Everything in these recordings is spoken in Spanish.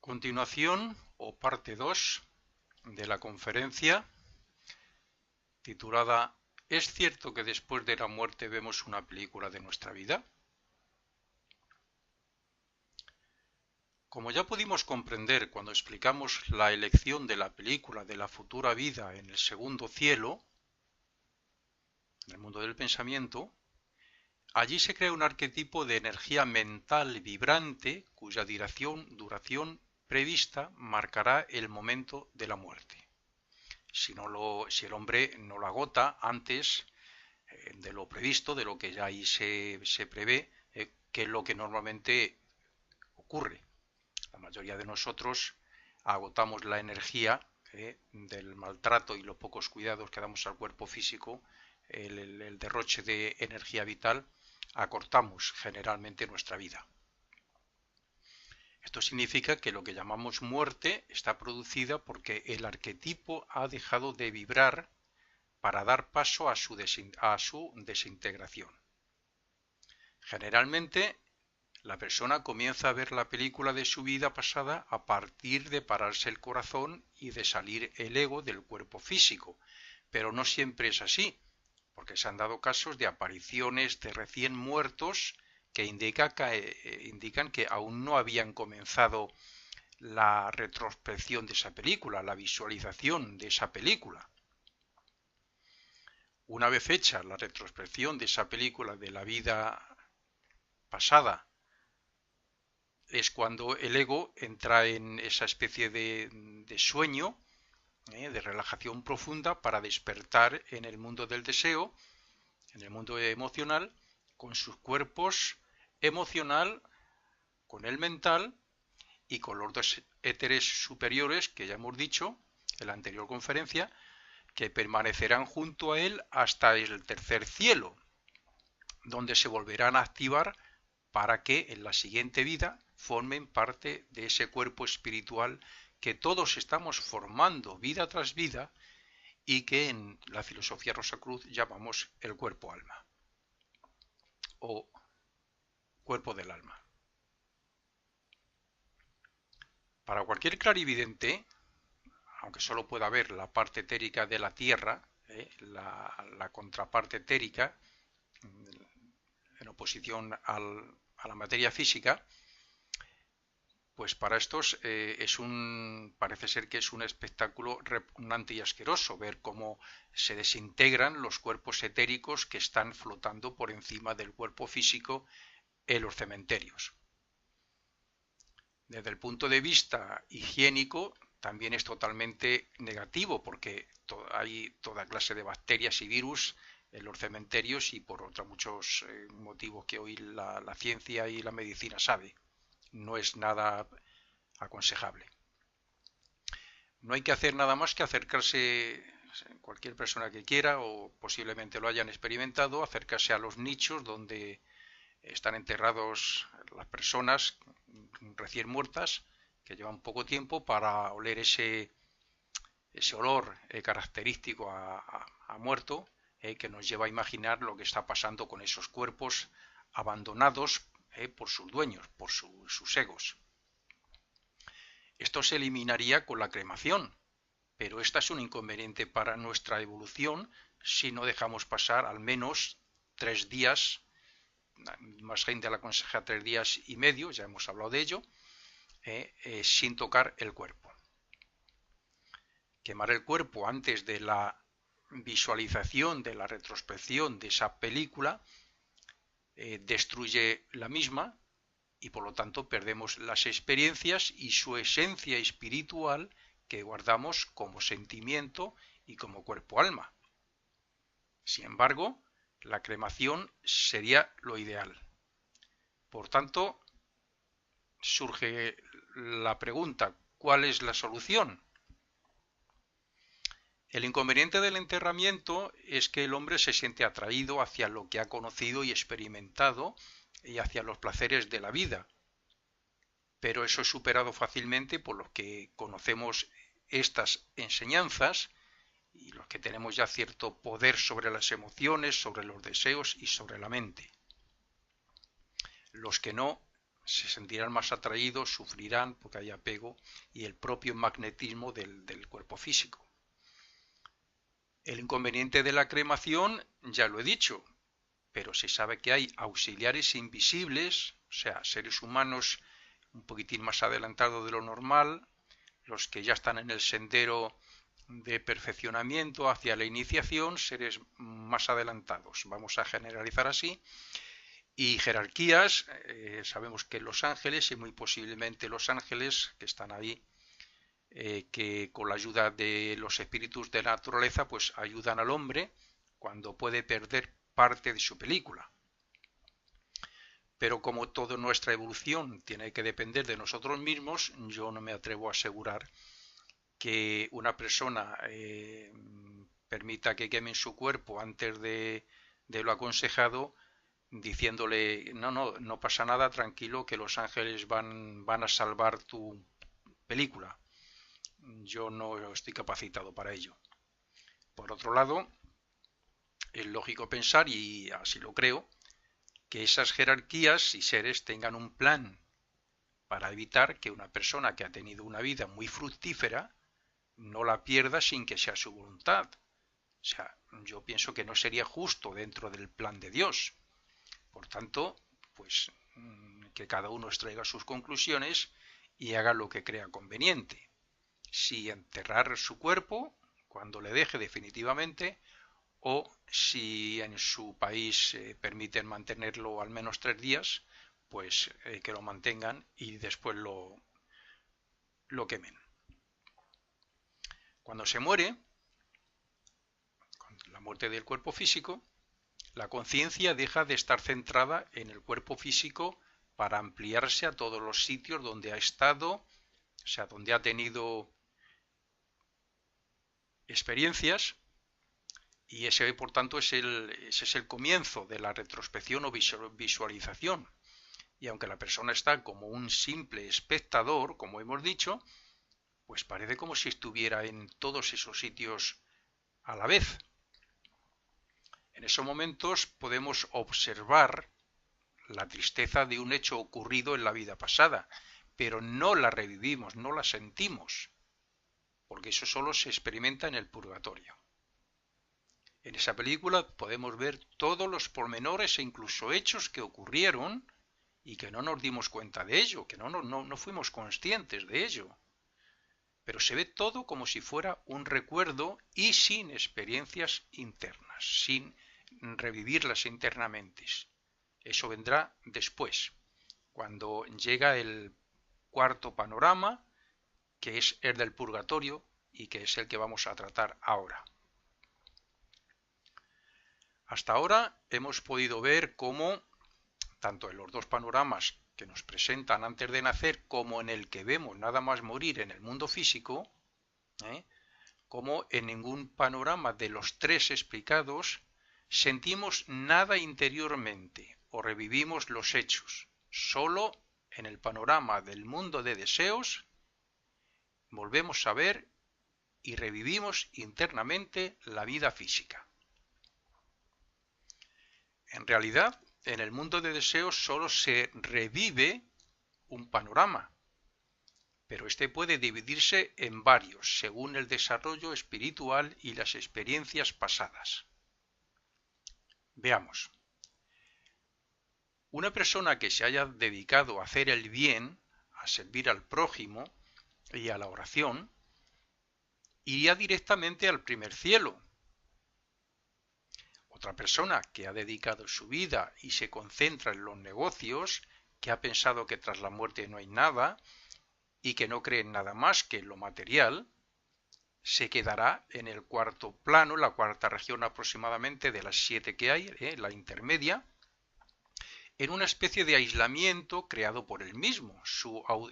Continuación o parte 2 de la conferencia titulada ¿Es cierto que después de la muerte vemos una película de nuestra vida? Como ya pudimos comprender cuando explicamos la elección de la película de la futura vida en el segundo cielo, en el mundo del pensamiento, allí se crea un arquetipo de energía mental vibrante cuya duración prevista marcará el momento de la muerte. Si el hombre no lo agota antes de lo previsto, de lo que ya ahí se prevé, que es lo que normalmente ocurre. La mayoría de nosotros agotamos la energía del maltrato y los pocos cuidados que damos al cuerpo físico, el derroche de energía vital, acortamos generalmente nuestra vida. Esto significa que lo que llamamos muerte está producida porque el arquetipo ha dejado de vibrar para dar paso a su desintegración. Generalmente, la persona comienza a ver la película de su vida pasada a partir de pararse el corazón y de salir el ego del cuerpo físico, pero no siempre es así, porque se han dado casos de apariciones de recién muertos que indican que aún no habían comenzado la retrospección de esa película, la visualización de esa película. Una vez hecha la retrospección de esa película de la vida pasada, es cuando el ego entra en esa especie de sueño, de relajación profunda para despertar en el mundo del deseo, en el mundo emocional, con sus cuerpos emocional, con el mental y con los dos éteres superiores que ya hemos dicho en la anterior conferencia, que permanecerán junto a él hasta el tercer cielo, donde se volverán a activar para que en la siguiente vida formen parte de ese cuerpo espiritual que todos estamos formando vida tras vida y que en la filosofía Rosacruz llamamos el cuerpo alma o cuerpo del alma. Para cualquier clarividente, aunque solo pueda ver la parte etérica de la Tierra, la contraparte etérica, en oposición a la materia física, pues para estos parece ser que es un espectáculo repugnante y asqueroso ver cómo se desintegran los cuerpos etéricos que están flotando por encima del cuerpo físico en los cementerios. Desde el punto de vista higiénico, también es totalmente negativo porque hay toda clase de bacterias y virus en los cementerios y por otros muchos motivos que hoy la ciencia y la medicina sabe. No es nada aconsejable. No hay que hacer nada más que acercarse, cualquier persona que quiera o posiblemente lo hayan experimentado, acercarse a los nichos donde están enterrados las personas recién muertas que llevan poco tiempo para oler ese olor característico a muerto que nos lleva a imaginar lo que está pasando con esos cuerpos abandonados por sus dueños, por sus egos. Esto se eliminaría con la cremación, pero esta es un inconveniente para nuestra evolución si no dejamos pasar al menos 3 días, más gente la aconseja 3 días y medio, ya hemos hablado de ello, sin tocar el cuerpo. Quemar el cuerpo antes de la visualización, de la retrospección de esa película, destruye la misma y por lo tanto perdemos las experiencias y su esencia espiritual que guardamos como sentimiento y como cuerpo-alma. Sin embargo, la cremación sería lo ideal. Por tanto, surge la pregunta, ¿cuál es la solución? El inconveniente del enterramiento es que el hombre se siente atraído hacia lo que ha conocido y experimentado y hacia los placeres de la vida. Pero eso es superado fácilmente por los que conocemos estas enseñanzas y los que tenemos ya cierto poder sobre las emociones, sobre los deseos y sobre la mente. Los que no, se sentirán más atraídos, sufrirán porque hay apego y el propio magnetismo del cuerpo físico. El inconveniente de la cremación, ya lo he dicho, pero se sabe que hay auxiliares invisibles, o sea, seres humanos un poquitín más adelantados de lo normal, los que ya están en el sendero de perfeccionamiento hacia la iniciación, seres más adelantados, vamos a generalizar así, y jerarquías, sabemos que los ángeles y muy posiblemente los ángeles que están ahí, que con la ayuda de los espíritus de la naturaleza, pues ayudan al hombre cuando puede perder parte de su película. Pero como toda nuestra evolución tiene que depender de nosotros mismos, yo no me atrevo a asegurar que una persona permita que quemen su cuerpo antes de lo aconsejado, diciéndole, no, no, no pasa nada, tranquilo, que los ángeles van a salvar tu película. Yo no estoy capacitado para ello. Por otro lado, es lógico pensar, y así lo creo, que esas jerarquías y seres tengan un plan para evitar que una persona que ha tenido una vida muy fructífera no la pierda sin que sea su voluntad. O sea, yo pienso que no sería justo dentro del plan de Dios. Por tanto, pues que cada uno extraiga sus conclusiones y haga lo que crea conveniente. Si enterrar su cuerpo cuando le deje definitivamente, o si en su país permiten mantenerlo al menos 3 días, pues que lo mantengan y después lo quemen. Cuando se muere, con la muerte del cuerpo físico, la conciencia deja de estar centrada en el cuerpo físico para ampliarse a todos los sitios donde ha estado, o sea, donde ha tenido experiencias, y ese, por tanto, ese es el comienzo de la retrospección o visualización. Y aunque la persona está como un simple espectador, como hemos dicho, pues parece como si estuviera en todos esos sitios a la vez. En esos momentos podemos observar la tristeza de un hecho ocurrido en la vida pasada, pero no la revivimos, no la sentimos, porque eso solo se experimenta en el purgatorio. En esa película podemos ver todos los pormenores e incluso hechos que ocurrieron y que no nos dimos cuenta de ello, que no fuimos conscientes de ello. Pero se ve todo como si fuera un recuerdo y sin experiencias internas, sin revivirlas internamente. Eso vendrá después, cuando llega el cuarto panorama, que es el del purgatorio y que es el que vamos a tratar ahora. Hasta ahora hemos podido ver cómo, tanto en los dos panoramas que nos presentan antes de nacer, como en el que vemos nada más morir en el mundo físico, como en ningún panorama de los tres explicados sentimos nada interiormente o revivimos los hechos. Solo en el panorama del mundo de deseos volvemos a ver y revivimos internamente la vida física. En realidad, en el mundo de deseos solo se revive un panorama, pero este puede dividirse en varios según el desarrollo espiritual y las experiencias pasadas. Veamos. Una persona que se haya dedicado a hacer el bien, a servir al prójimo y a la oración, iría directamente al primer cielo. Otra persona que ha dedicado su vida y se concentra en los negocios, que ha pensado que tras la muerte no hay nada y que no cree en nada más que en lo material, se quedará en el cuarto plano, la cuarta región aproximadamente de las 7 que hay, la intermedia, en una especie de aislamiento creado por él mismo.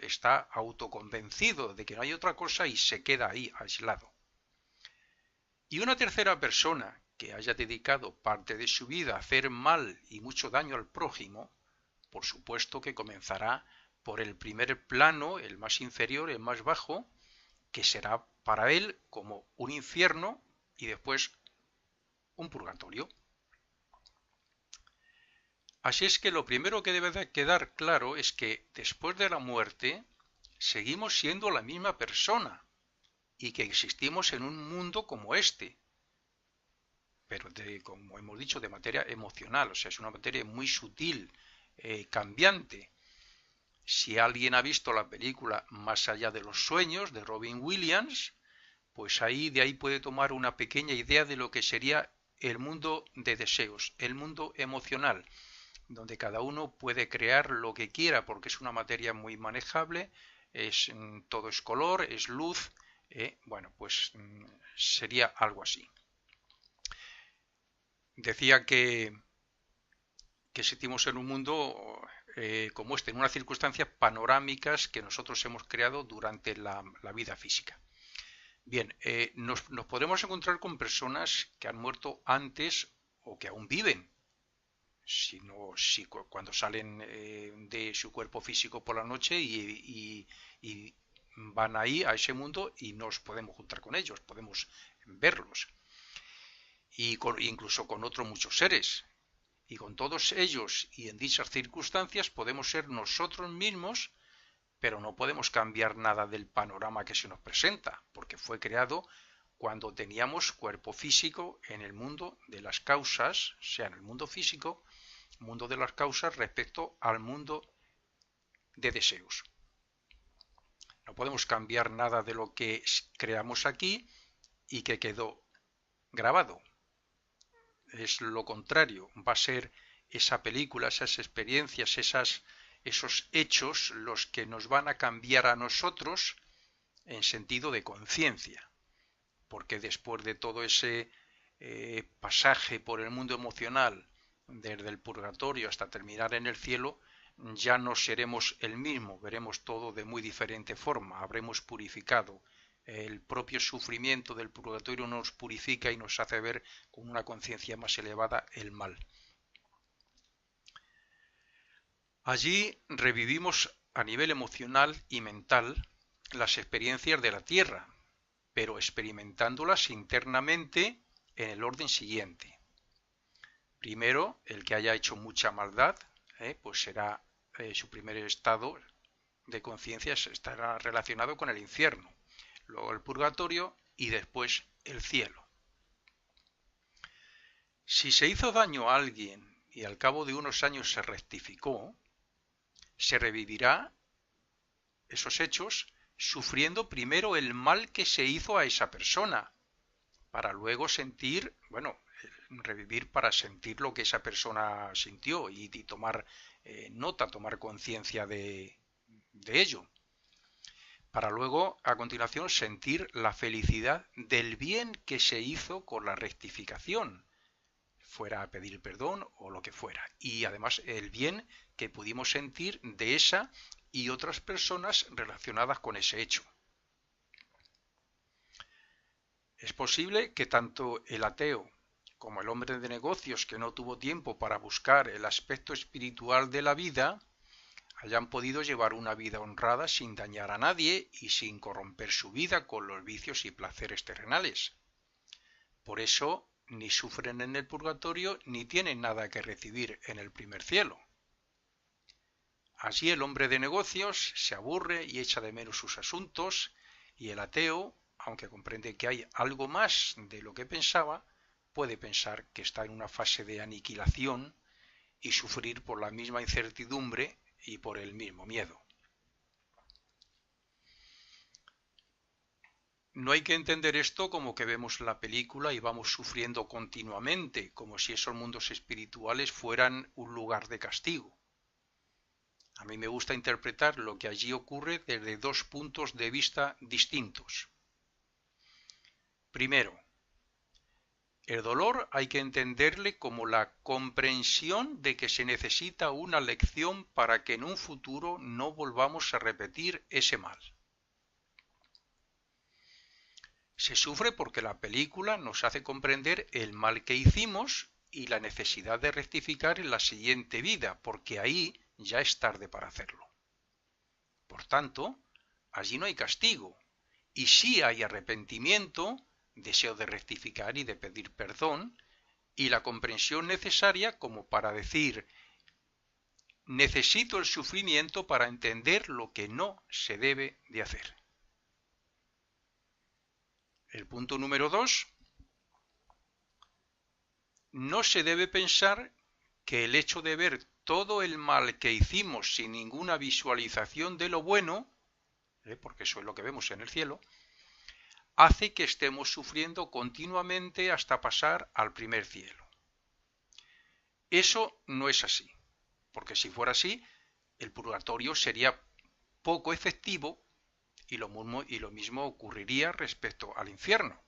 Está autoconvencido de que no hay otra cosa y se queda ahí aislado. Y una tercera persona que haya dedicado parte de su vida a hacer mal y mucho daño al prójimo, por supuesto que comenzará por el primer plano, el más inferior, el más bajo, que será para él como un infierno y después un purgatorio. Así es que lo primero que debe de quedar claro es que después de la muerte seguimos siendo la misma persona y que existimos en un mundo como este, pero como hemos dicho, de materia emocional, o sea, es una materia muy sutil, cambiante. Si alguien ha visto la película Más allá de los sueños de Robin Williams, pues de ahí puede tomar una pequeña idea de lo que sería el mundo de deseos, el mundo emocional, donde cada uno puede crear lo que quiera porque es una materia muy manejable, todo es color, es luz, bueno, pues sería algo así. Decía que existimos en un mundo como este, en unas circunstancias panorámicas que nosotros hemos creado durante la vida física. Bien, nos podremos encontrar con personas que han muerto antes o que aún viven, cuando salen de su cuerpo físico por la noche y van ahí a ese mundo y nos podemos juntar con ellos, podemos verlos y incluso con otros muchos seres. Y con todos ellos y en dichas circunstancias podemos ser nosotros mismos, pero no podemos cambiar nada del panorama que se nos presenta, porque fue creado cuando teníamos cuerpo físico en el mundo de las causas, o sea, en el mundo físico, mundo de las causas respecto al mundo de deseos. No podemos cambiar nada de lo que creamos aquí y que quedó grabado. Es lo contrario, va a ser esa película, esas experiencias, esos hechos los que nos van a cambiar a nosotros en sentido de conciencia, porque después de todo ese pasaje por el mundo emocional, desde el purgatorio hasta terminar en el cielo, ya no seremos el mismo, veremos todo de muy diferente forma, habremos purificado. El propio sufrimiento del purgatorio nos purifica y nos hace ver con una conciencia más elevada el mal. Allí revivimos a nivel emocional y mental las experiencias de la Tierra, pero experimentándolas internamente en el orden siguiente. Primero, el que haya hecho mucha maldad, pues será su primer estado de conciencia estará relacionado con el infierno, luego el purgatorio y después el cielo. Si se hizo daño a alguien y al cabo de unos años se rectificó, se revivirá esos hechos sufriendo primero el mal que se hizo a esa persona, para luego sentir, bueno, revivir para sentir lo que esa persona sintió y tomar nota, tomar conciencia de ello, para luego a continuación sentir la felicidad del bien que se hizo con la rectificación, fuera a pedir perdón o lo que fuera, y además el bien que pudimos sentir de esa y otras personas relacionadas con ese hecho. Es posible que tanto el ateo como el hombre de negocios que no tuvo tiempo para buscar el aspecto espiritual de la vida hayan podido llevar una vida honrada sin dañar a nadie y sin corromper su vida con los vicios y placeres terrenales. Por eso ni sufren en el purgatorio ni tienen nada que recibir en el primer cielo. Así el hombre de negocios se aburre y echa de menos sus asuntos, y el ateo, aunque comprende que hay algo más de lo que pensaba, puede pensar que está en una fase de aniquilación y sufrir por la misma incertidumbre y por el mismo miedo. No hay que entender esto como que vemos la película y vamos sufriendo continuamente, como si esos mundos espirituales fueran un lugar de castigo. A mí me gusta interpretar lo que allí ocurre desde dos puntos de vista distintos. Primero, el dolor hay que entenderle como la comprensión de que se necesita una lección para que en un futuro no volvamos a repetir ese mal. Se sufre porque la película nos hace comprender el mal que hicimos y la necesidad de rectificar en la siguiente vida, porque ahí ya es tarde para hacerlo. Por tanto, allí no hay castigo, y sí hay arrepentimiento, deseo de rectificar y de pedir perdón, y la comprensión necesaria como para decir necesito el sufrimiento para entender lo que no se debe de hacer. El punto número 2, no se debe pensar que el hecho de ver todo el mal que hicimos sin ninguna visualización de lo bueno, porque eso es lo que vemos en el cielo, hace que estemos sufriendo continuamente hasta pasar al primer cielo. Eso no es así, porque si fuera así, el purgatorio sería poco efectivo y lo mismo ocurriría respecto al infierno.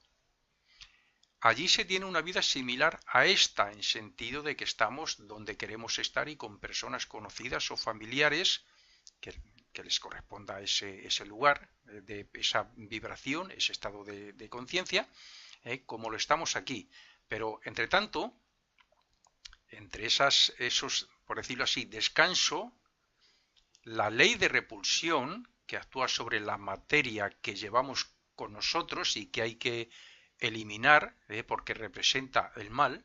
Allí se tiene una vida similar a esta, en sentido de que estamos donde queremos estar y con personas conocidas o familiares que les corresponda ese lugar, de esa vibración, ese estado de conciencia, como lo estamos aquí. Pero, entre tanto, entre esos, por decirlo así, descanso, la ley de repulsión, que actúa sobre la materia que llevamos con nosotros y que hay que eliminar, porque representa el mal,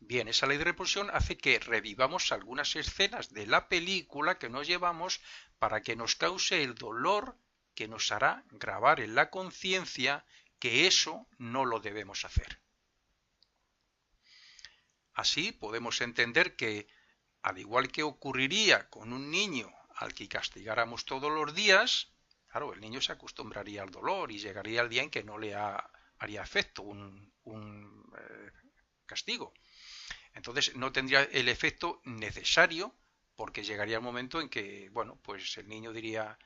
bien, esa ley de repulsión hace que revivamos algunas escenas de la película que nos llevamos para que nos cause el dolor que nos hará grabar en la conciencia que eso no lo debemos hacer. Así podemos entender que, al igual que ocurriría con un niño al que castigáramos todos los días, claro, el niño se acostumbraría al dolor y llegaría el día en que no le haría efecto un castigo. Entonces no tendría el efecto necesario, porque llegaría el momento en que, bueno, pues el niño diría,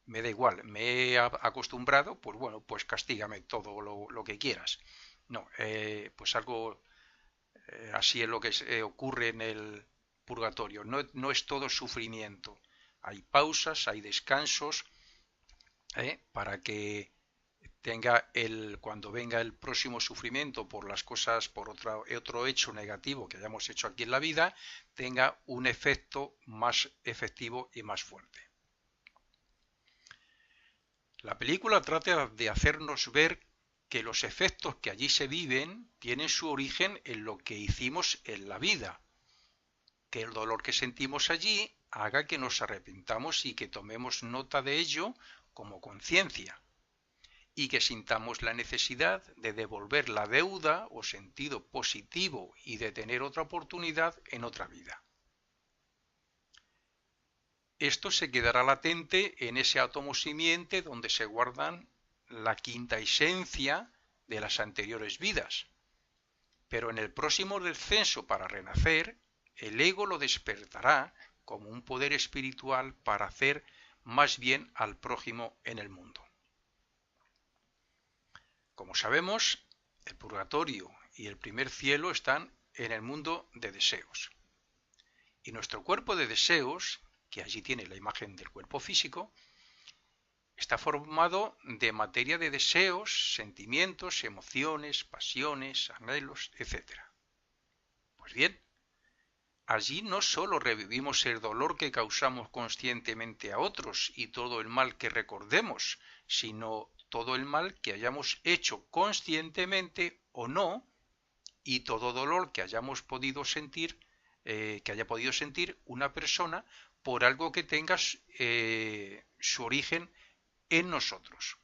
me da igual, me he acostumbrado, pues bueno, pues castígame todo lo que quieras. No, pues algo así es lo que ocurre en el purgatorio. No es todo sufrimiento. Hay pausas, hay descansos, para que cuando venga el próximo sufrimiento por las cosas, por otro hecho negativo que hayamos hecho aquí en la vida, tenga un efecto más efectivo y más fuerte. La película trata de hacernos ver que los efectos que allí se viven tienen su origen en lo que hicimos en la vida, que el dolor que sentimos allí haga que nos arrepintamos y que tomemos nota de ello como conciencia, y que sintamos la necesidad de devolver la deuda o sentido positivo y de tener otra oportunidad en otra vida. Esto se quedará latente en ese átomo simiente donde se guardan la quinta esencia de las anteriores vidas. Pero en el próximo descenso para renacer, el ego lo despertará como un poder espiritual para hacer más bien al prójimo en el mundo. Como sabemos, el purgatorio y el primer cielo están en el mundo de deseos. Y nuestro cuerpo de deseos, que allí tiene la imagen del cuerpo físico, está formado de materia de deseos, sentimientos, emociones, pasiones, anhelos, etc. Pues bien, allí no sólo revivimos el dolor que causamos conscientemente a otros y todo el mal que recordemos, sino todo el mal que hayamos hecho conscientemente o no, y todo dolor que hayamos podido sentir, que haya podido sentir una persona por algo que tenga su origen en nosotros.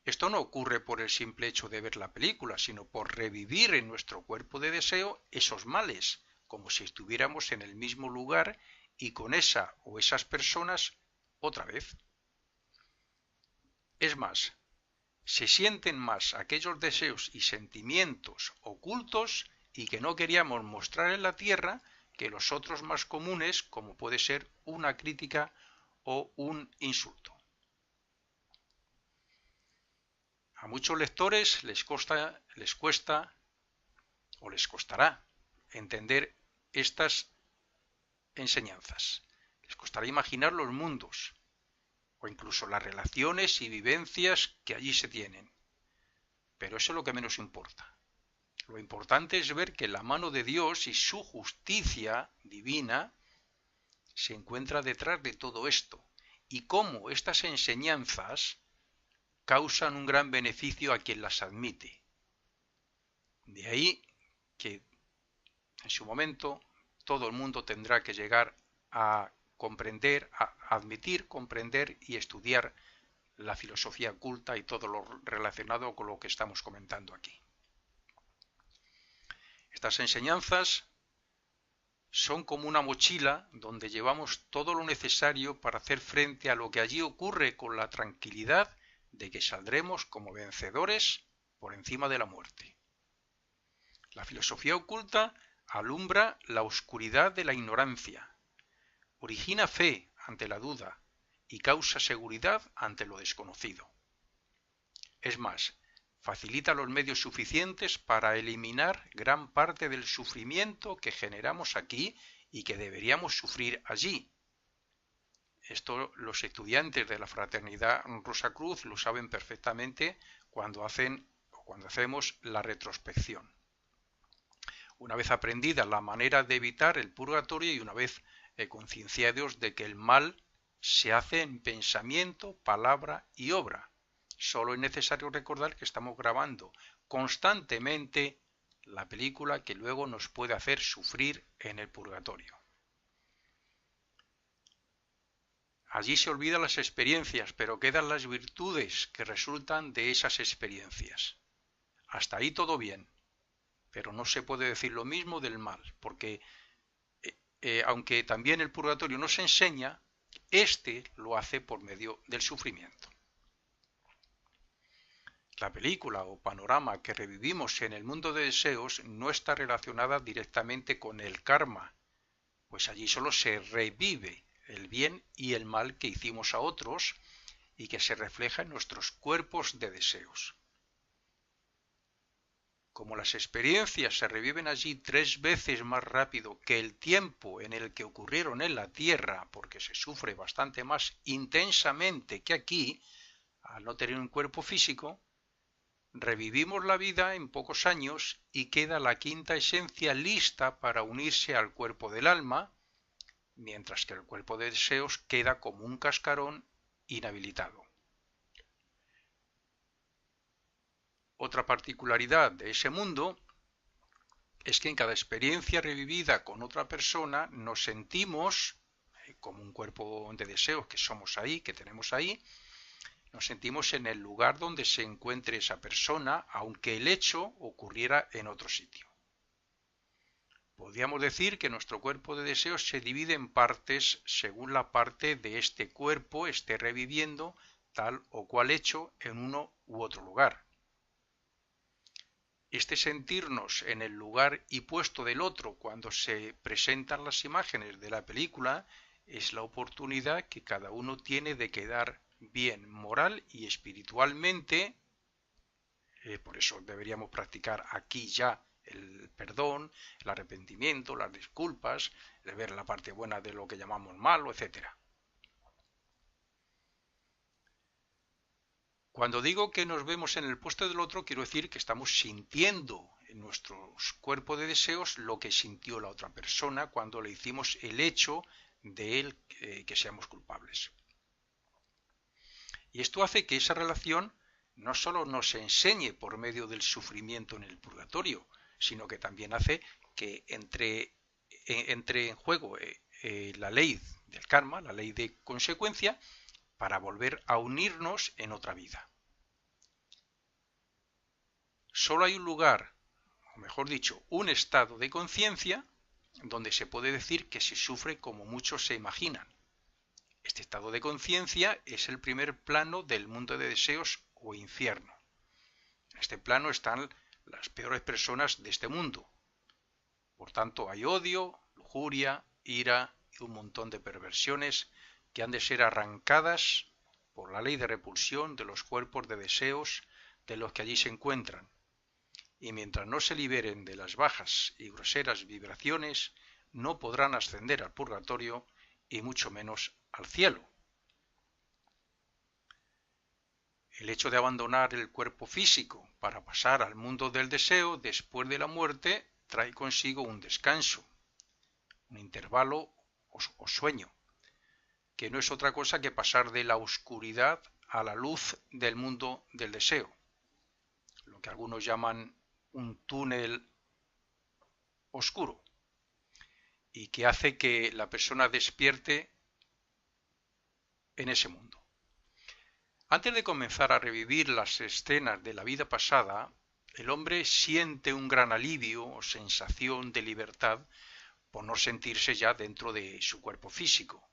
Esto no ocurre por el simple hecho de ver la película, sino por revivir en nuestro cuerpo de deseo esos males, como si estuviéramos en el mismo lugar y con esa o esas personas otra vez. Es más, se sienten más aquellos deseos y sentimientos ocultos y que no queríamos mostrar en la tierra que los otros más comunes, como puede ser una crítica o un insulto. A muchos lectores les cuesta o les costará entender estas enseñanzas. Les costará imaginar los mundos o incluso las relaciones y vivencias que allí se tienen. Pero eso es lo que menos importa. Lo importante es ver que la mano de Dios y su justicia divina se encuentra detrás de todo esto y cómo estas enseñanzas causan un gran beneficio a quien las admite. De ahí que en su momento todo el mundo tendrá que llegar a comprender, a admitir, comprender y estudiar la filosofía oculta y todo lo relacionado con lo que estamos comentando aquí. Estas enseñanzas son como una mochila donde llevamos todo lo necesario para hacer frente a lo que allí ocurre con la tranquilidad de que saldremos como vencedores por encima de la muerte. La filosofía oculta alumbra la oscuridad de la ignorancia, origina fe ante la duda y causa seguridad ante lo desconocido. Es más, facilita los medios suficientes para eliminar gran parte del sufrimiento que generamos aquí y que deberíamos sufrir allí. Esto los estudiantes de la Fraternidad Rosacruz lo saben perfectamente cuando hacemos la retrospección. Una vez aprendida la manera de evitar el purgatorio y una vez concienciados de que el mal se hace en pensamiento, palabra y obra. Solo es necesario recordar que estamos grabando constantemente la película que luego nos puede hacer sufrir en el purgatorio. Allí se olvidan las experiencias, pero quedan las virtudes que resultan de esas experiencias. Hasta ahí todo bien, pero no se puede decir lo mismo del mal, porque aunque también el purgatorio nos enseña, este lo hace por medio del sufrimiento. La película o panorama que revivimos en el mundo de deseos no está relacionada directamente con el karma, pues allí solo se revive el bien y el mal que hicimos a otros y que se refleja en nuestros cuerpos de deseos. Como las experiencias se reviven allí 3 veces más rápido que el tiempo en el que ocurrieron en la Tierra, porque se sufre bastante más intensamente que aquí, al no tener un cuerpo físico, revivimos la vida en pocos años y queda la quinta esencia lista para unirse al cuerpo del alma, mientras que el cuerpo de deseos queda como un cascarón inhabilitado. Otra particularidad de ese mundo es que en cada experiencia revivida con otra persona nos sentimos como un cuerpo de deseos que somos ahí, que tenemos ahí, nos sentimos en el lugar donde se encuentre esa persona, aunque el hecho ocurriera en otro sitio. Podríamos decir que nuestro cuerpo de deseos se divide en partes según la parte de este cuerpo esté reviviendo tal o cual hecho en uno u otro lugar. Este sentirnos en el lugar y puesto del otro cuando se presentan las imágenes de la película es la oportunidad que cada uno tiene de quedar bien moral y espiritualmente. Por eso deberíamos practicar aquí ya el perdón, el arrepentimiento, las disculpas, de ver la parte buena de lo que llamamos malo, etc. Cuando digo que nos vemos en el puesto del otro, quiero decir que estamos sintiendo en nuestro cuerpo de deseos lo que sintió la otra persona cuando le hicimos el hecho de él que seamos culpables. Y esto hace que esa relación no solo nos enseñe por medio del sufrimiento en el purgatorio, sino que también hace que entre en juego la ley del karma, la ley de consecuencia, para volver a unirnos en otra vida. Solo hay un lugar, o mejor dicho, un estado de conciencia donde se puede decir que se sufre como muchos se imaginan. Este estado de conciencia es el primer plano del mundo de deseos o infierno. En este plano están las peores personas de este mundo. Por tanto, hay odio, lujuria, ira y un montón de perversiones que han de ser arrancadas por la ley de repulsión de los cuerpos de deseos de los que allí se encuentran. Y mientras no se liberen de las bajas y groseras vibraciones, no podrán ascender al purgatorio y mucho menos al cielo. El hecho de abandonar el cuerpo físico para pasar al mundo del deseo después de la muerte trae consigo un descanso, un intervalo o sueño, que no es otra cosa que pasar de la oscuridad a la luz del mundo del deseo, lo que algunos llaman un túnel oscuro. y que hace que la persona despierte en ese mundo. Antes de comenzar a revivir las escenas de la vida pasada, el hombre siente un gran alivio o sensación de libertad por no sentirse ya dentro de su cuerpo físico.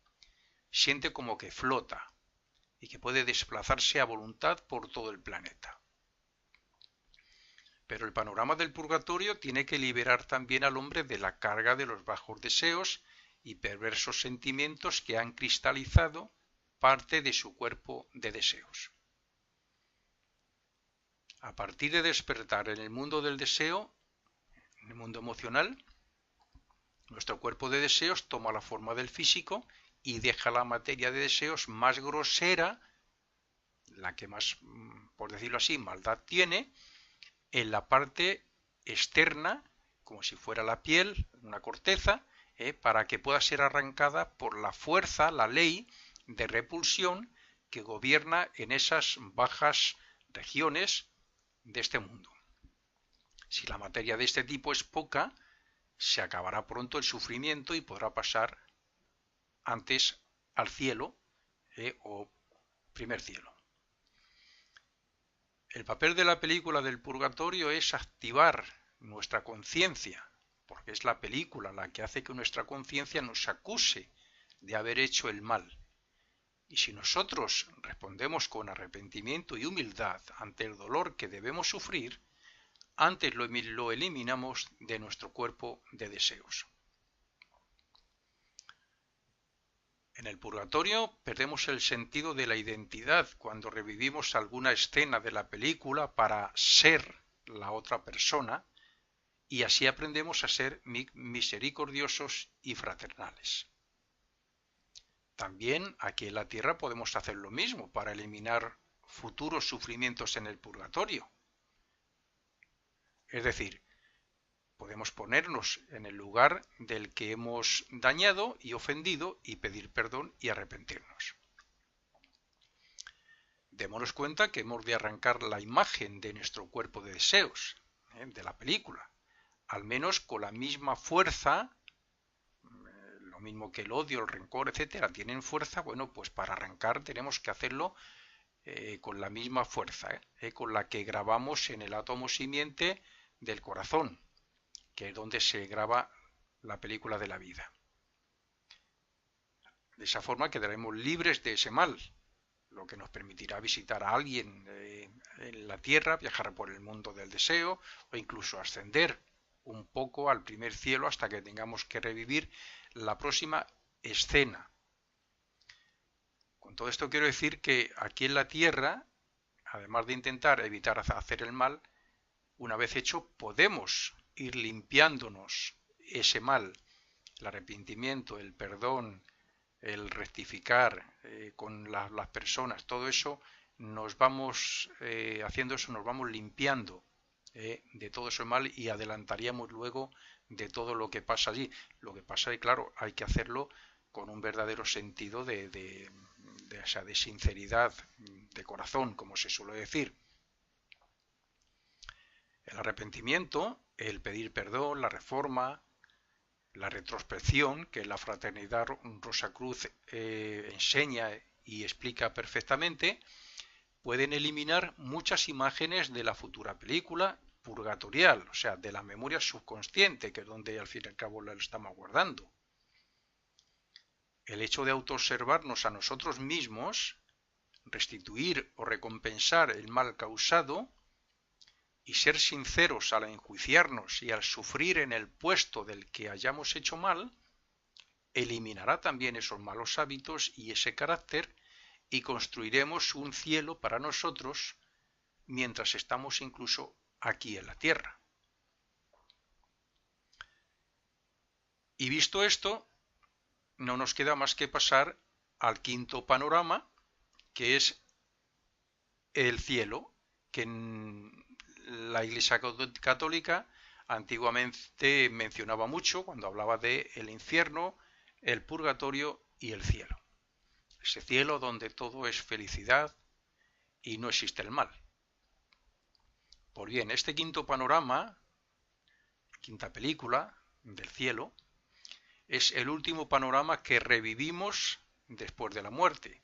Siente como que flota y que puede desplazarse a voluntad por todo el planeta. Pero el panorama del purgatorio tiene que liberar también al hombre de la carga de los bajos deseos y perversos sentimientos que han cristalizado parte de su cuerpo de deseos. A partir de despertar en el mundo del deseo, en el mundo emocional, nuestro cuerpo de deseos toma la forma del físico y deja la materia de deseos más grosera, la que más, por decirlo así, maldad tiene, en la parte externa, como si fuera la piel, una corteza, para que pueda ser arrancada por la fuerza, la ley de repulsión que gobierna en esas bajas regiones de este mundo. Si la materia de este tipo es poca, se acabará pronto el sufrimiento y podrá pasar antes al cielo o primer cielo. El papel de la película del purgatorio es activar nuestra conciencia, porque es la película la que hace que nuestra conciencia nos acuse de haber hecho el mal. Y si nosotros respondemos con arrepentimiento y humildad ante el dolor que debemos sufrir, antes lo eliminamos de nuestro cuerpo de deseos. En el purgatorio perdemos el sentido de la identidad cuando revivimos alguna escena de la película para ser la otra persona y así aprendemos a ser misericordiosos y fraternales. También aquí en la tierra podemos hacer lo mismo para eliminar futuros sufrimientos en el purgatorio. Es decir, podemos ponernos en el lugar del que hemos dañado y ofendido y pedir perdón y arrepentirnos. Démonos cuenta que hemos de arrancar la imagen de nuestro cuerpo de deseos, de la película, al menos con la misma fuerza, lo mismo que el odio, el rencor, etcétera, tienen fuerza. Bueno, pues para arrancar tenemos que hacerlo con la misma fuerza, con la que grabamos en el átomo simiente del corazón, que es donde se graba la película de la vida. De esa forma quedaremos libres de ese mal, lo que nos permitirá visitar a alguien en la tierra, viajar por el mundo del deseo o incluso ascender un poco al primer cielo hasta que tengamos que revivir la próxima escena. Con todo esto quiero decir que aquí en la tierra, además de intentar evitar hacer el mal, una vez hecho podemos ir limpiándonos ese mal, el arrepentimiento, el perdón, el rectificar con las personas, todo eso nos vamos haciendo eso, nos vamos limpiando de todo ese mal y adelantaríamos luego de todo lo que pasa allí. Lo que pasa es, claro, hay que hacerlo con un verdadero sentido de sinceridad, de corazón, como se suele decir. El arrepentimiento, el pedir perdón, la reforma, la retrospección, que la Fraternidad Rosacruz enseña y explica perfectamente, pueden eliminar muchas imágenes de la futura película purgatorial, o sea, de la memoria subconsciente, que es donde al fin y al cabo la estamos guardando. El hecho de autoobservarnos a nosotros mismos, restituir o recompensar el mal causado, y ser sinceros al enjuiciarnos y al sufrir en el puesto del que hayamos hecho mal, eliminará también esos malos hábitos y ese carácter y construiremos un cielo para nosotros mientras estamos incluso aquí en la tierra. Y visto esto, no nos queda más que pasar al quinto panorama, que es el cielo, que en la Iglesia Católica antiguamente mencionaba mucho cuando hablaba de el infierno, el purgatorio y el cielo. Ese cielo donde todo es felicidad y no existe el mal. Pues bien, este quinto panorama, quinta película del cielo, es el último panorama que revivimos después de la muerte.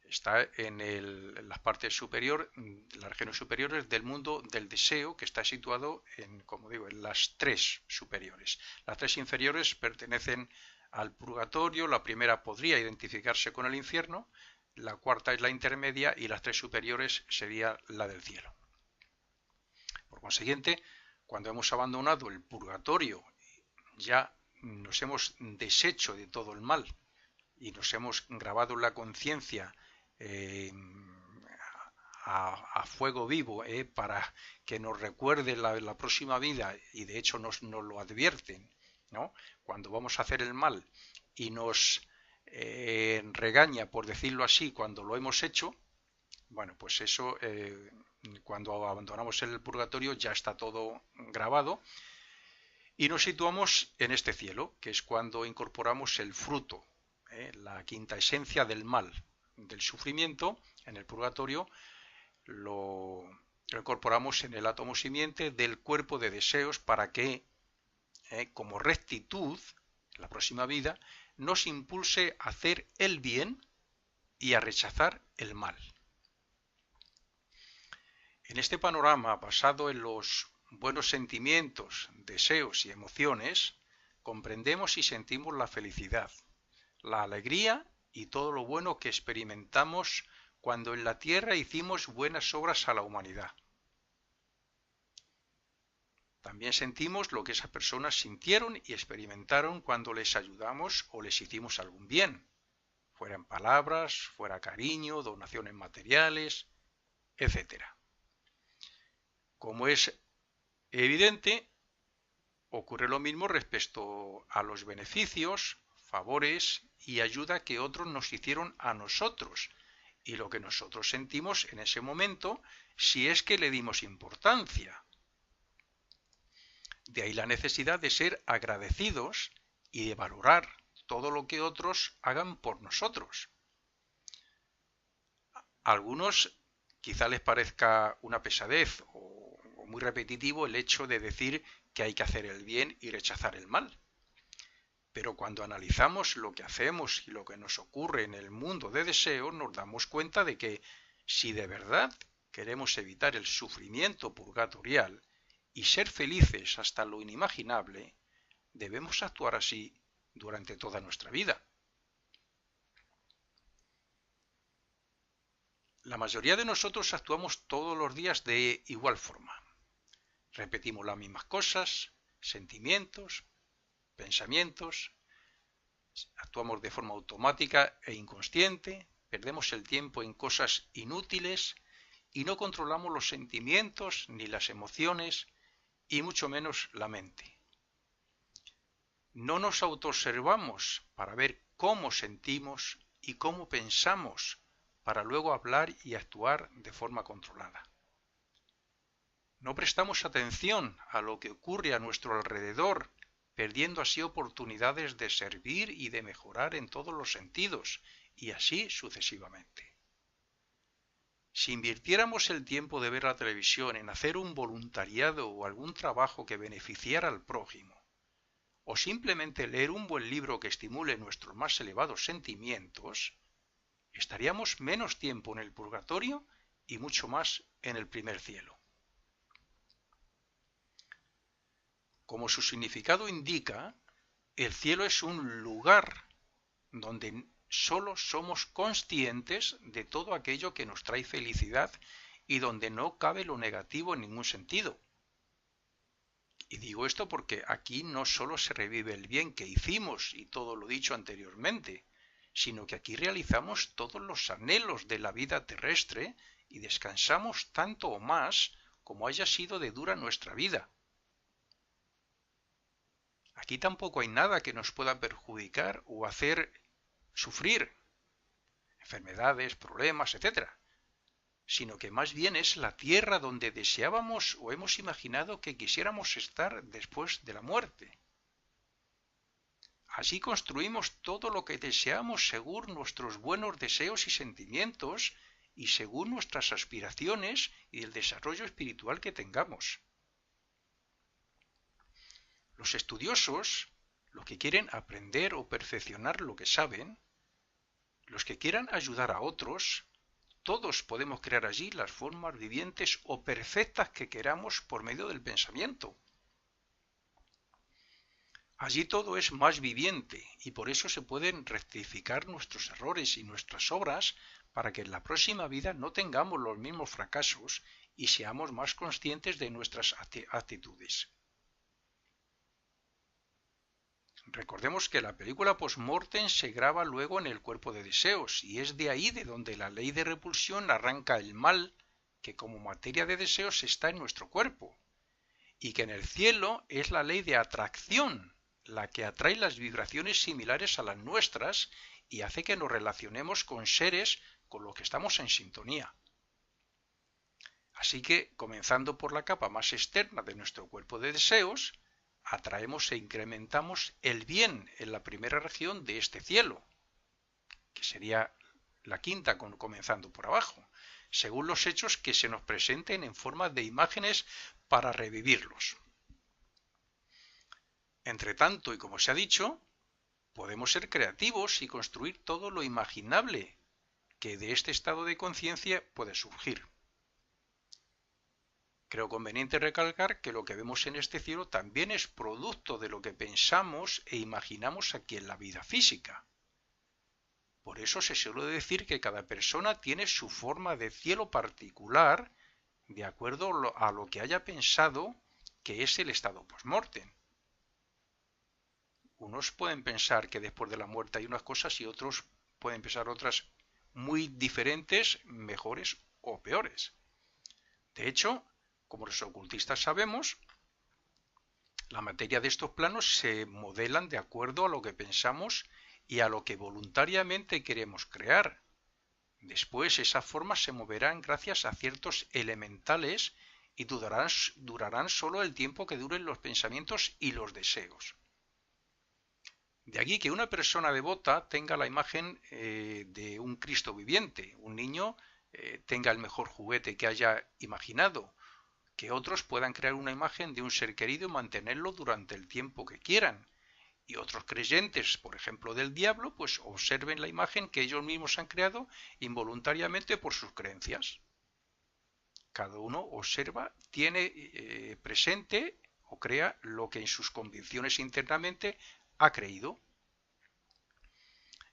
Está en las partes superiores, las regiones superiores del mundo del deseo, que está situado en, como digo, en las tres superiores. Las tres inferiores pertenecen al purgatorio, la primera podría identificarse con el infierno, la cuarta es la intermedia y las tres superiores sería la del cielo. Por consiguiente, cuando hemos abandonado el purgatorio, ya nos hemos deshecho de todo el mal y nos hemos grabado en la conciencia eh, a fuego vivo para que nos recuerde la próxima vida, y de hecho nos lo advierten, ¿no? Cuando vamos a hacer el mal y nos regaña, por decirlo así, cuando lo hemos hecho, bueno, pues eso, cuando abandonamos el purgatorio ya está todo grabado y nos situamos en este cielo, que es cuando incorporamos el fruto, la quinta esencia del mal, del sufrimiento en el purgatorio, lo incorporamos en el átomo simiente del cuerpo de deseos para que, como rectitud, la próxima vida, nos impulse a hacer el bien y a rechazar el mal. En este panorama, basado en los buenos sentimientos, deseos y emociones, comprendemos y sentimos la felicidad, la alegría y todo lo bueno que experimentamos cuando en la tierra hicimos buenas obras a la humanidad. También sentimos lo que esas personas sintieron y experimentaron cuando les ayudamos o les hicimos algún bien, fuera en palabras, fuera cariño, donaciones materiales, etc. Como es evidente, ocurre lo mismo respecto a los beneficios, favores y ayuda que otros nos hicieron a nosotros y lo que nosotros sentimos en ese momento, si es que le dimos importancia. De ahí la necesidad de ser agradecidos y de valorar todo lo que otros hagan por nosotros. A algunos quizá les parezca una pesadez o muy repetitivo el hecho de decir que hay que hacer el bien y rechazar el mal. Pero cuando analizamos lo que hacemos y lo que nos ocurre en el mundo de deseo, nos damos cuenta de que si de verdad queremos evitar el sufrimiento purgatorial y ser felices hasta lo inimaginable, debemos actuar así durante toda nuestra vida. La mayoría de nosotros actuamos todos los días de igual forma. Repetimos las mismas cosas, sentimientos, pensamientos, actuamos de forma automática e inconsciente, perdemos el tiempo en cosas inútiles y no controlamos los sentimientos ni las emociones y mucho menos la mente. No nos autoobservamos para ver cómo sentimos y cómo pensamos para luego hablar y actuar de forma controlada. No prestamos atención a lo que ocurre a nuestro alrededor, perdiendo así oportunidades de servir y de mejorar en todos los sentidos, y así sucesivamente. Si invirtiéramos el tiempo de ver la televisión en hacer un voluntariado o algún trabajo que beneficiara al prójimo, o simplemente leer un buen libro que estimule nuestros más elevados sentimientos, estaríamos menos tiempo en el purgatorio y mucho más en el primer cielo. Como su significado indica, el cielo es un lugar donde solo somos conscientes de todo aquello que nos trae felicidad y donde no cabe lo negativo en ningún sentido. Y digo esto porque aquí no solo se revive el bien que hicimos y todo lo dicho anteriormente, sino que aquí realizamos todos los anhelos de la vida terrestre y descansamos tanto o más como haya sido de dura nuestra vida. Aquí tampoco hay nada que nos pueda perjudicar o hacer sufrir, enfermedades, problemas, etc., sino que más bien es la tierra donde deseábamos o hemos imaginado que quisiéramos estar después de la muerte. Así construimos todo lo que deseamos según nuestros buenos deseos y sentimientos y según nuestras aspiraciones y el desarrollo espiritual que tengamos. Los estudiosos los que quieren aprender o perfeccionar lo que saben, los que quieran ayudar a otros. Todos podemos crear allí las formas vivientes o perfectas que queramos por medio del pensamiento. Allí todo es más viviente y por eso se pueden rectificar nuestros errores y nuestras obras para que en la próxima vida no tengamos los mismos fracasos y seamos más conscientes de nuestras actitudes. Recordemos que la película post-mortem se graba luego en el cuerpo de deseos y es de ahí de donde la ley de repulsión arranca el mal que como materia de deseos está en nuestro cuerpo y que en el cielo es la ley de atracción la que atrae las vibraciones similares a las nuestras y hace que nos relacionemos con seres con los que estamos en sintonía. Así que, comenzando por la capa más externa de nuestro cuerpo de deseos, atraemos e incrementamos el bien en la primera región de este cielo, que sería la quinta comenzando por abajo, según los hechos que se nos presenten en forma de imágenes para revivirlos. Entre tanto, y como se ha dicho, podemos ser creativos y construir todo lo imaginable que de este estado de conciencia puede surgir. Creo conveniente recalcar que lo que vemos en este cielo también es producto de lo que pensamos e imaginamos aquí en la vida física. Por eso se suele decir que cada persona tiene su forma de cielo particular de acuerdo a lo que haya pensado que es el estado post-mortem. Unos pueden pensar que después de la muerte hay unas cosas y otros pueden pensar otras muy diferentes, mejores o peores. De hecho, como los ocultistas sabemos, la materia de estos planos se modelan de acuerdo a lo que pensamos y a lo que voluntariamente queremos crear. Después esas formas se moverán gracias a ciertos elementales y durarán solo el tiempo que duren los pensamientos y los deseos. De aquí que una persona devota tenga la imagen de un Cristo viviente, un niño tenga el mejor juguete que haya imaginado, que otros puedan crear una imagen de un ser querido y mantenerlo durante el tiempo que quieran, y otros creyentes, por ejemplo del diablo, pues observen la imagen que ellos mismos han creado involuntariamente por sus creencias. Cada uno observa, tiene presente o crea lo que en sus convicciones internamente ha creído.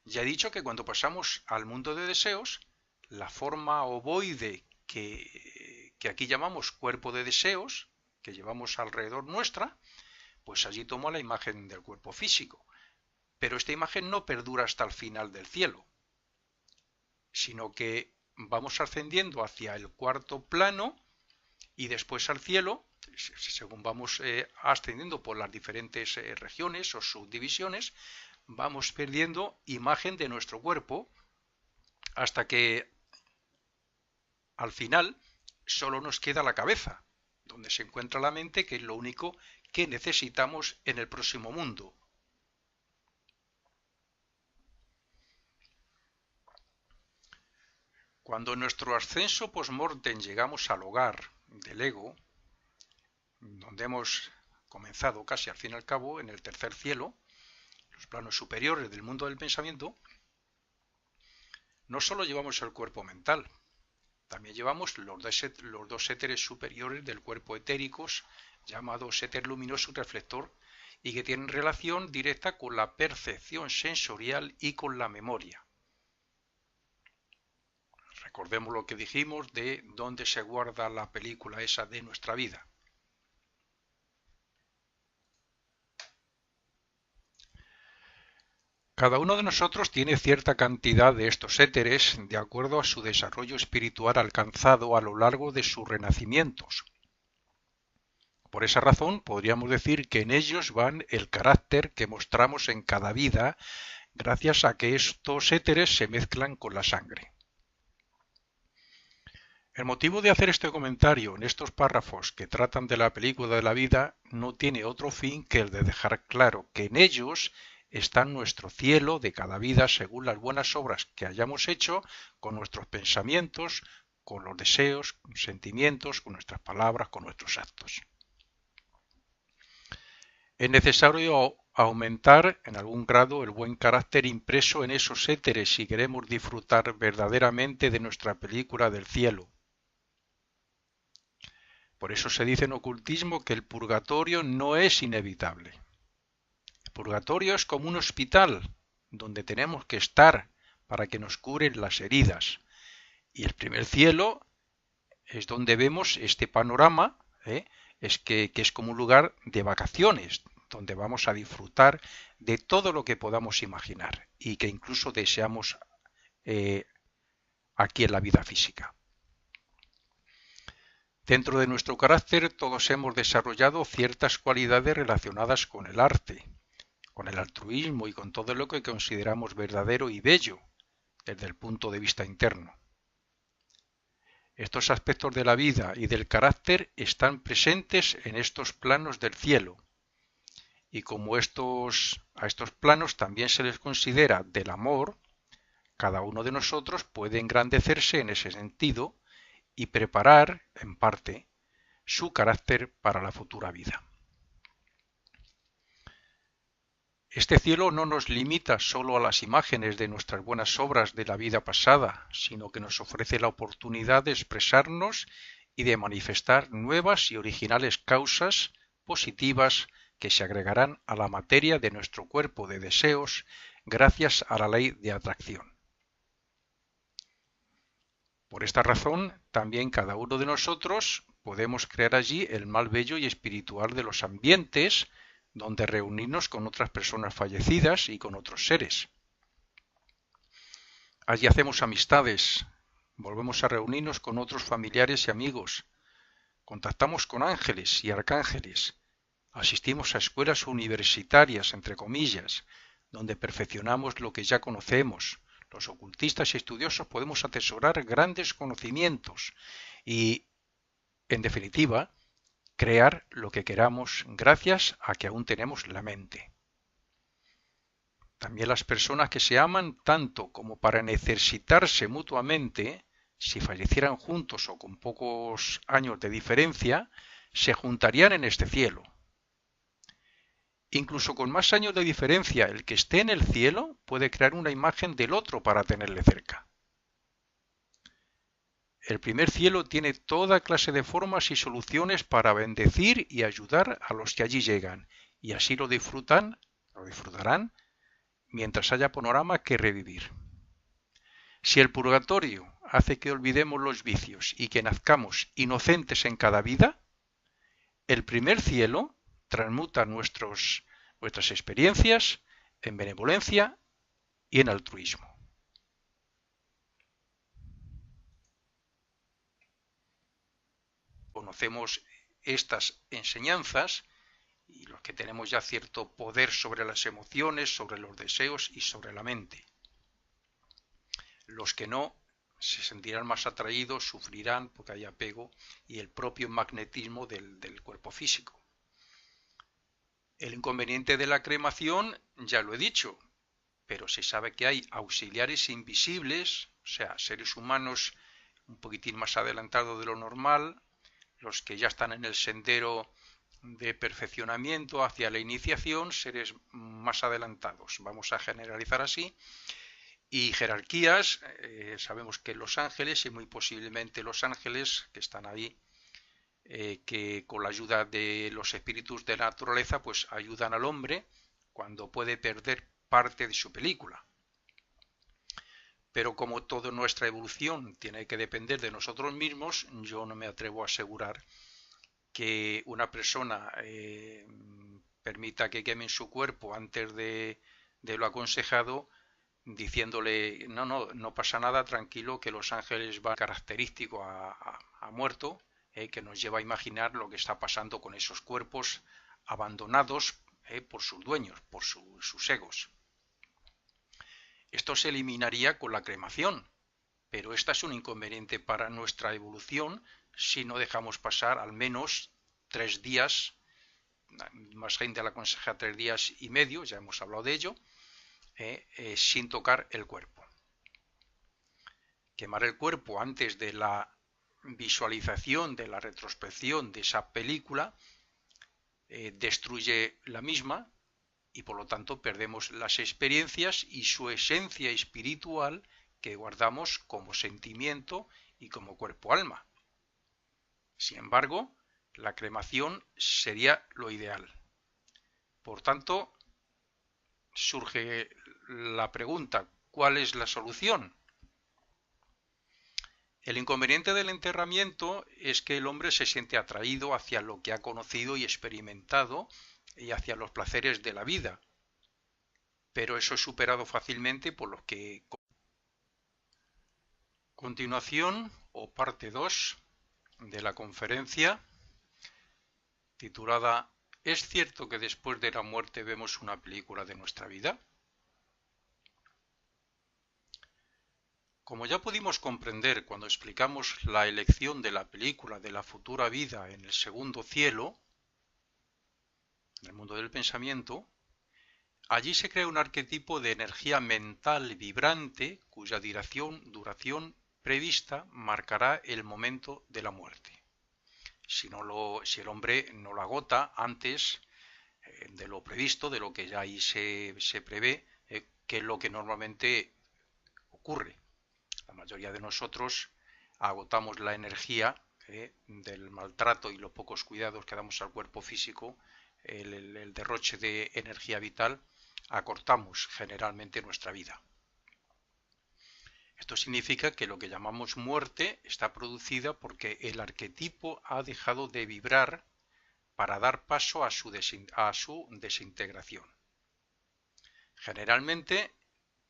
Ya he dicho que cuando pasamos al mundo de deseos, la forma ovoide que aquí llamamos cuerpo de deseos, que llevamos alrededor nuestra, pues allí toma la imagen del cuerpo físico. Pero esta imagen no perdura hasta el final del cielo, sino que vamos ascendiendo hacia el cuarto plano y después al cielo, según vamos ascendiendo por las diferentes regiones o subdivisiones, vamos perdiendo imagen de nuestro cuerpo hasta que al final solo nos queda la cabeza, donde se encuentra la mente, que es lo único que necesitamos en el próximo mundo. Cuando en nuestro ascenso post-mortem llegamos al hogar del ego, donde hemos comenzado casi al fin y al cabo en el tercer cielo, los planos superiores del mundo del pensamiento, no solo llevamos el cuerpo mental, también llevamos los dos éteres superiores del cuerpo etéricos, llamados éter luminoso y reflector, y que tienen relación directa con la percepción sensorial y con la memoria. Recordemos lo que dijimos de dónde se guarda la película esa de nuestra vida. Cada uno de nosotros tiene cierta cantidad de estos éteres de acuerdo a su desarrollo espiritual alcanzado a lo largo de sus renacimientos. Por esa razón podríamos decir que en ellos van el carácter que mostramos en cada vida gracias a que estos éteres se mezclan con la sangre. El motivo de hacer este comentario en estos párrafos que tratan de la película de la vida no tiene otro fin que el de dejar claro que en ellos está nuestro cielo de cada vida según las buenas obras que hayamos hecho con nuestros pensamientos, con los deseos, con sentimientos, con nuestras palabras, con nuestros actos. Es necesario aumentar en algún grado el buen carácter impreso en esos éteres si queremos disfrutar verdaderamente de nuestra película del cielo. Por eso se dice en ocultismo que el purgatorio no es inevitable. El purgatorio es como un hospital donde tenemos que estar para que nos curen las heridas. Y el primer cielo es donde vemos este panorama, es que es como un lugar de vacaciones, donde vamos a disfrutar de todo lo que podamos imaginar y que incluso deseamos eh, aquí en la vida física. Dentro de nuestro carácter todos hemos desarrollado ciertas cualidades relacionadas con el arte, con el altruismo y con todo lo que consideramos verdadero y bello desde el punto de vista interno. Estos aspectos de la vida y del carácter están presentes en estos planos del cielo, y como a estos planos también se les considera del amor, cada uno de nosotros puede engrandecerse en ese sentido y preparar, en parte, su carácter para la futura vida. Este cielo no nos limita solo a las imágenes de nuestras buenas obras de la vida pasada, sino que nos ofrece la oportunidad de expresarnos y de manifestar nuevas y originales causas positivas que se agregarán a la materia de nuestro cuerpo de deseos gracias a la ley de atracción. Por esta razón, también cada uno de nosotros podemos crear allí el mal bello y espiritual de los ambientes donde reunirnos con otras personas fallecidas y con otros seres. Allí hacemos amistades, volvemos a reunirnos con otros familiares y amigos, contactamos con ángeles y arcángeles, asistimos a escuelas universitarias, entre comillas, donde perfeccionamos lo que ya conocemos. Los ocultistas y estudiosos podemos atesorar grandes conocimientos y, en definitiva, crear lo que queramos gracias a que aún tenemos la mente. También las personas que se aman tanto como para necesitarse mutuamente, si fallecieran juntos o con pocos años de diferencia, se juntarían en este cielo. Incluso con más años de diferencia, el que esté en el cielo puede crear una imagen del otro para tenerle cerca. El primer cielo tiene toda clase de formas y soluciones para bendecir y ayudar a los que allí llegan, y así lo disfrutarán mientras haya panorama que revivir. Si el purgatorio hace que olvidemos los vicios y que nazcamos inocentes en cada vida, el primer cielo transmuta nuestras experiencias en benevolencia y en altruismo. Conocemos estas enseñanzas y los que tenemos ya cierto poder sobre las emociones, sobre los deseos y sobre la mente. Los que no se sentirán más atraídos, sufrirán porque hay apego y el propio magnetismo del cuerpo físico. El inconveniente de la cremación ya lo he dicho, pero se sabe que hay auxiliares invisibles, o sea, seres humanos un poquitín más adelantados de lo normal, los que ya están en el sendero de perfeccionamiento hacia la iniciación, seres más adelantados, vamos a generalizar así, y jerarquías, sabemos que los ángeles y muy posiblemente los ángeles que están ahí, que con la ayuda de los espíritus de la naturaleza pues ayudan al hombre cuando puede perder parte de su película. Pero como toda nuestra evolución tiene que depender de nosotros mismos, yo no me atrevo a asegurar que una persona permita que quemen su cuerpo antes de lo aconsejado, diciéndole no pasa nada, tranquilo, que los ángeles van característico a muerto, que nos lleva a imaginar lo que está pasando con esos cuerpos abandonados por sus dueños, por sus egos. Esto se eliminaría con la cremación, pero esta es un inconveniente para nuestra evolución si no dejamos pasar al menos 3 días, más gente la aconseja 3 días y medio, ya hemos hablado de ello, sin tocar el cuerpo. Quemar el cuerpo antes de la visualización, de la retrospección de esa película, destruye la misma y por lo tanto perdemos las experiencias y su esencia espiritual que guardamos como sentimiento y como cuerpo-alma. Sin embargo, la cremación sería lo ideal. Por tanto, surge la pregunta, ¿cuál es la solución? El inconveniente del enterramiento es que el hombre se siente atraído hacia lo que ha conocido y experimentado y hacia los placeres de la vida, pero eso es superado fácilmente por los que... Continuación o parte 2 de la conferencia titulada ¿Es cierto que después de la muerte vemos una película de nuestra vida? Como ya pudimos comprender cuando explicamos la elección de la película de la futura vida en el segundo cielo, en el mundo del pensamiento, allí se crea un arquetipo de energía mental vibrante cuya duración prevista marcará el momento de la muerte. Si el hombre no lo agota antes de lo previsto, de lo que ya ahí se prevé, que es lo que normalmente ocurre. La mayoría de nosotros agotamos la energía del maltrato y los pocos cuidados que damos al cuerpo físico, el derroche de energía vital, acortamos generalmente nuestra vida. Esto significa que lo que llamamos muerte está producida porque el arquetipo ha dejado de vibrar para dar paso a su desintegración. Generalmente,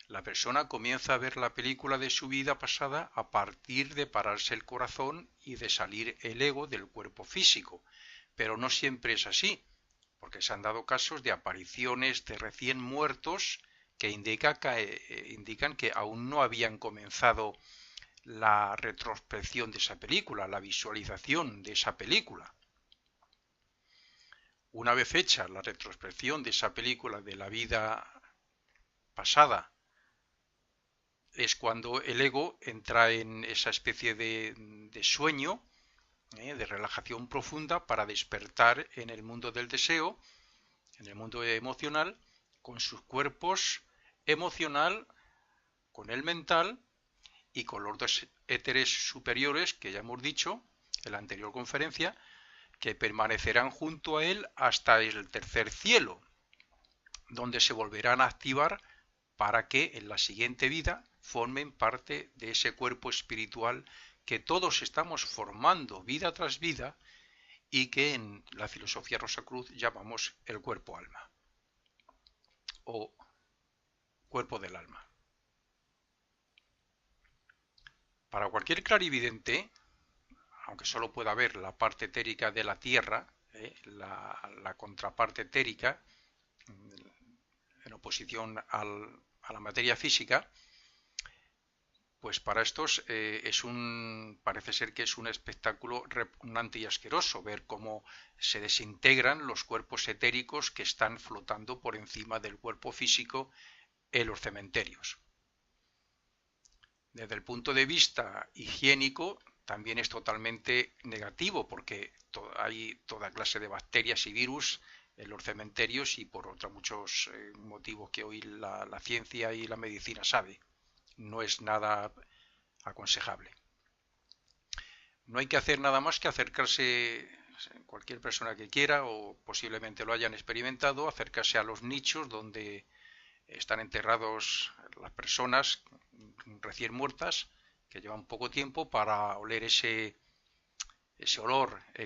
la persona comienza a ver la película de su vida pasada a partir de pararse el corazón y de salir el ego del cuerpo físico, pero no siempre es así, porque se han dado casos de apariciones de recién muertos que indican que aún no habían comenzado la retrospección de esa película, la visualización de esa película. Una vez hecha la retrospección de esa película de la vida pasada, es cuando el ego entra en esa especie de sueño, de relajación profunda para despertar en el mundo del deseo, en el mundo emocional, con sus cuerpos emocional, con el mental y con los dos éteres superiores que ya hemos dicho en la anterior conferencia, que permanecerán junto a él hasta el tercer cielo, donde se volverán a activar para que en la siguiente vida formen parte de ese cuerpo espiritual que todos estamos formando vida tras vida y que en la filosofía Rosacruz llamamos el cuerpo alma o cuerpo del alma. Para cualquier clarividente, aunque solo pueda ver la parte etérica de la Tierra, la contraparte etérica, en oposición a la materia física, pues para estos parece ser que es un espectáculo repugnante y asqueroso ver cómo se desintegran los cuerpos etéricos que están flotando por encima del cuerpo físico en los cementerios. Desde el punto de vista higiénico, también es totalmente negativo porque hay toda clase de bacterias y virus en los cementerios y por otros muchos motivos que hoy la ciencia y la medicina sabe. No es nada aconsejable. No hay que hacer nada más que acercarse, cualquier persona que quiera o posiblemente lo hayan experimentado, acercarse a los nichos donde están enterrados las personas recién muertas que llevan poco tiempo para oler ese olor